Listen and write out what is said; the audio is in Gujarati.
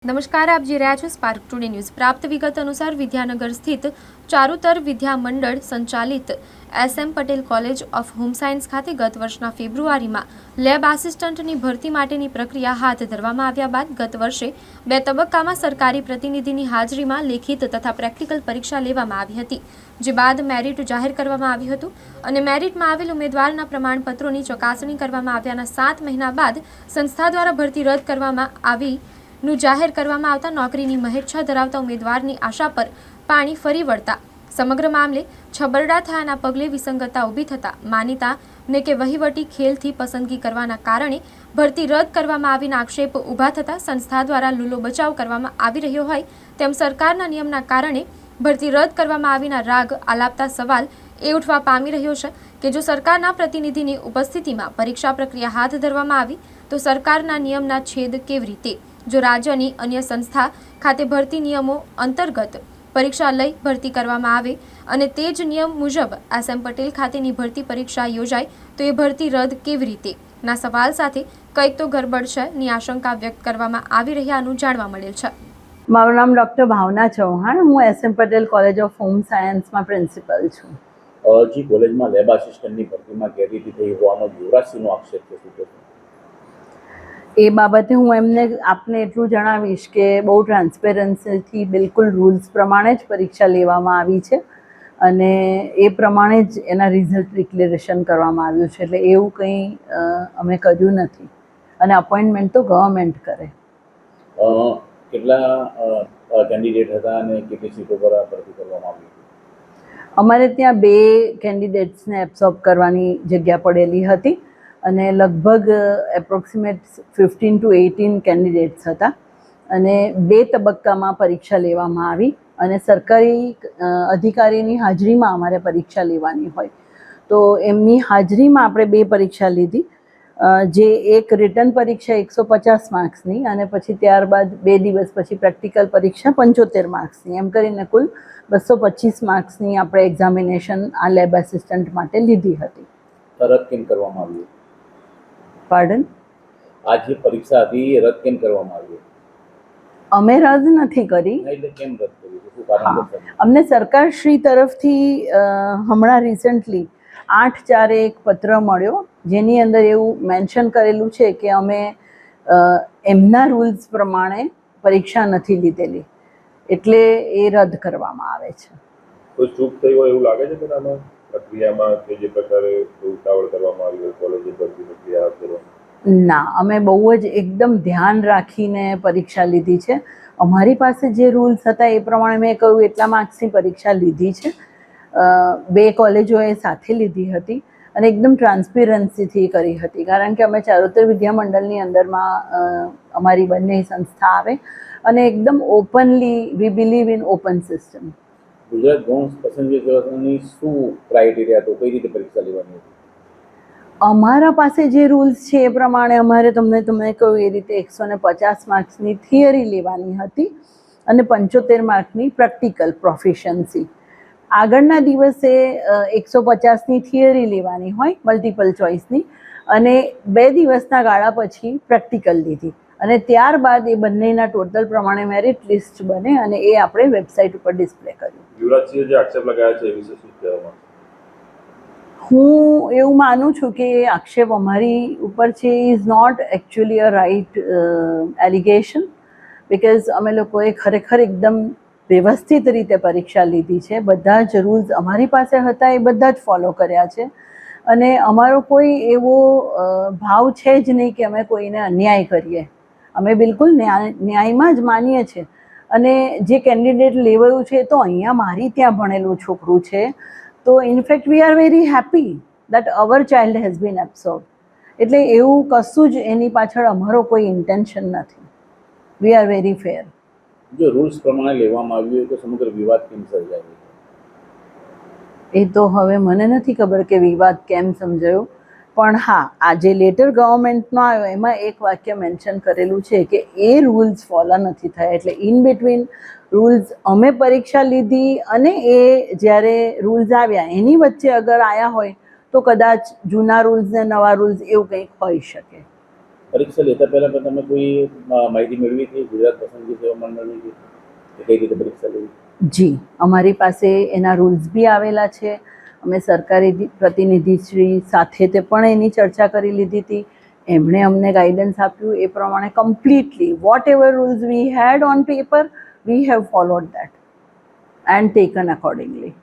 નમસ્કાર, આપ જોઈ રહ્યા છો સ્પાર્ક ટુડે ન્યૂઝ। પ્રાપ્ત વિગત અનુસાર વિદ્યાનગર સ્થિત ચારુતર વિદ્યા મંડળ સંચાલિત SM Patel college of home science ખાતે ગત વર્ષના ફેબ્રુઆરીમાં લેબ આસિસ્ટન્ટની ભરતી માટેની પ્રક્રિયા હાથ ધરવામાં આવ્યા બાદ ગત વર્ષે 2 તબક્કામાં સરકારી પ્રતિનિધિની હાજરીમાં લેખિત તથા પ્રેક્ટિકલ પરીક્ષા લેવામાં આવી હતી, જે બાદ મેરિટ જાહેર કરવામાં આવ્યું હતું અને મેરિટમાં આવેલ ઉમેદવારના પ્રમાણપત્રોની ચકાસણી કરવામાં આવ્યાના 7 મહિના બાદ સંસ્થા દ્વારા ભરતી રદ કરવામાં આવી નું જાહેર કરવામાં આવતા નોકરીની મહેચ્છા ધરાવતા ઉમેદવારની આશા પર પાણી ફરી વળતા સમગ્ર મામલે છબરડા થયાના પગલે વિસંગતતા ઊભી થતા માનીતા કે વહીવટી ખેલથી પસંદગી કરવાના કારણે ભરતી રદ કરવામાં આવીના આક્ષેપ ઊભા થતા સંસ્થા દ્વારા લૂલો બચાવ કરવામાં આવી રહ્યો હોય તેમ સરકારના નિયમના કારણે ભરતી રદ કરવામાં આવીના રાગ આલાપતા સવાલ એ ઉઠવા પામી રહ્યો છે કે જો સરકારના પ્રતિનિધિની ઉપસ્થિતિમાં પરીક્ષા પ્રક્રિયા હાથ ધરવામાં આવી તો સરકારના નિયમના છેદ કેવી રીતે? જો રાજ્યની અન્ય સંસ્થા ખાતે ભરતી નિયમો અંતર્ગત પરીક્ષા લઈ ભરતી કરવામાં આવે અને તે જ નિયમ મુજબ SM પટેલ ખાતેની ભરતી પરીક્ષા યોજાય તો એ ભરતી રદ કેવી રીતે ના સવાલ સાથે કંઈક તો ગરબડ છે ની આશંકા વ્યક્ત કરવામાં આવી રહ્યાનું જાણવા મળેલ છે। મારું નામ ડૉક્ટર ભાવના ચૌહાણ, હું SM Patel college of home સાયન્સમાં પ્રિન્સિપલ છું। જી, કોલેજમાં લેબ આસિસ્ટન્ટની ભરતીમાં ગેરરીતિ થઈ હોવાનો યુવરાજસિંહનો આક્ષેપ છે, એ બાબતે હું એમને આપને એટલું જણાવીશ કે બહુ ટ્રાન્સપેરન્સીથી બિલકુલ રૂલ્સ પ્રમાણે જ પરીક્ષા લેવામાં આવી છે અને એ પ્રમાણે જ એના રિઝલ્ટ ડિક્લેરેશન કરવામાં આવ્યું છે, એટલે એવું કંઈ અમે કર્યું નથી અને અપોઇન્ટમેન્ટ તો ગવર્મેન્ટ કરે। કેટલા કેન્ડિડેટ હતા અને કેટલી સીટો પર ભરતી કરવામાં આવી હતી? અમારે ત્યાં 2 કેન્ડિડેટ્સને એબ્સોર્બ કરવાની જગ્યા પડેલી હતી અને લગભગ એપ્રોક્સિમેટ 15 to 18 કેન્ડિડેટ્સ હતા અને 2 તબક્કામાં પરીક્ષા લેવામાં આવી અને સરકારી અધિકારીની હાજરીમાં અમારે પરીક્ષા લેવાની હોય તો એમની હાજરીમાં આપણે 2 પરીક્ષા લીધી, જે એક રિટર્ન પરીક્ષા 150 માર્ક્સની અને પછી ત્યારબાદ 2 દિવસ પછી પ્રેક્ટિકલ પરીક્ષા 75 માર્ક્સની, એમ કરીને કુલ 225 માર્ક્સની આપણે એક્ઝામિનેશન આ લેબ આસિસ્ટન્ટ માટે લીધી હતી। રદ કેમ કરવામાં આવ્યું? પાર્ડન? આ જે પરીક્ષા હતી એ રદ કેમ કરવામાં આવી? અમે રદ નથી કરી। એટલે કેમ રદ કરી? શું કારણ? અમને સરકારશ્રી તરફથી હમણાં રિસન્ટલી 8/4 એક પત્ર મળ્યો જેની અંદર એવું મેન્શન કરેલું છે કે અમે એમના રૂલ્સ પ્રમાણે પરીક્ષા નથી લીધેલી, એટલે એ રદ કરવામાં આવે છે। કોઈ ચૂક થઈ હોય એવું લાગે છે કે આમાં પ્રક્રિયામાં કે જે પ્રકારે ઉતાવળ કરવામાં આવી હોય કોલેજની ભરતી પ્રક્રિયા હાથ ધરવામાં? ના, અમે બહુ જ એકદમ ધ્યાન રાખીને પરીક્ષા લીધી છે। અમારી પાસે જે રૂલ્સ હતા એ પ્રમાણે મેં કહ્યું એટલા માર્ક્સની પરીક્ષા લીધી છે। 2 કોલેજોએ સાથે લીધી હતી અને એકદમ ટ્રાન્સપેરન્સીથી કરી હતી, કારણ કે અમે ચારુતર વિદ્યા મંડળની અંદરમાં અમારી બંને સંસ્થા આવે અને એકદમ openly V believe in open system. Gujarat ગૌણ પસંદગી કરવાની શું ક્રાઇટેરિયા હતો? કઈ રીતે પરીક્ષા લેવાની હતી? અમારા પાસે જે રૂલ્સ છે એ પ્રમાણે અમારે તમને કહ્યું એ રીતે 150 માર્ક્સની થિયરી લેવાની હતી અને 75 માર્કની પ્રેક્ટિકલ પ્રોફિશન્સી। આગળના દિવસે 150ની થિયરી લેવાની હોય મલ્ટિપલ ચોઇસની અને 2 દિવસના ગાળા પછી પ્રેક્ટિકલ લીધી અને ત્યારબાદ એ બંનેના ટોટલ પ્રમાણે મેરિટ લિસ્ટ બને અને એ આપણે વેબસાઇટ ઉપર ડિસ્પ્લે કર્યું। યુવરાજસિંહે જે આક્ષેપ લગાવ્યા છે એ વિશે શું કહેવામાં? હું એવું માનું છું કે એ આક્ષેપ અમારી ઉપર છે is not actually a right allegation, because અમે લોકોએ ખરેખર એકદમ વ્યવસ્થિત રીતે પરીક્ષા લીધી છે। બધા જ રૂલ્સ અમારી પાસે હતા એ બધા જ ફોલો કર્યા છે અને અમારો કોઈ એવો ભાવ છે જ નહીં કે અમે કોઈને અન્યાય કરીએ। અમે બિલકુલ ન્યાયમાં જ માનીએ છીએ અને જે કેન્ડિડેટ લેવાયું છે તો અહીંયા મારી ત્યાં ભણેલું છોકરું છે, તો in fact we are very happy that our child has been absorb, એટલે એવું કશું જ એની પાછળ અમારો કોઈ ઇન્ટેન્શન નથી। વી આર વેરી ફેર। જો રૂલ્સ પ્રમાણે લેવામાં આવ્યું તો સમગ્ર વિવાદ કેમ સર્જાયો? એ તો હવે મને નથી ખબર કે વિવાદ કેમ સમજાયો, પણ હા, આ જે લેટર ગવર્મેન્ટનો આવ્યો એમાં એક વાક્ય મેન્શન કરેલું છે કે એ રૂલ્સ ફોલો નથી થયા, એટલે ઇન બિટવીન રૂલ્સ અમે પરીક્ષા લીધી અને એ જ્યારે રૂલ્સ આવ્યા એની વચ્ચે અગર આવ્યા હોય તો કદાચ જૂના રૂલ્સ ને નવા રૂલ્સ એવું કંઈક હોઈ શકે। પરીક્ષા લેતા પહેલા પણ તમે કોઈ માહિતી મેળવી હતી ગુજરાત પસંદગી સેવા મંડળની કે કઈ રીતે પરીક્ષા લેવી? જી, અમારી પાસે એના રૂલ્સ બી આવેલા છે. અમે સરકારી પ્રતિનિધિશ્રી સાથે તે પણ એની ચર્ચા કરી લીધી હતી. એમણે અમને ગાઈડન્સ આપ્યું એ પ્રમાણે completely whatever rules we had on paper we have followed that and taken accordingly.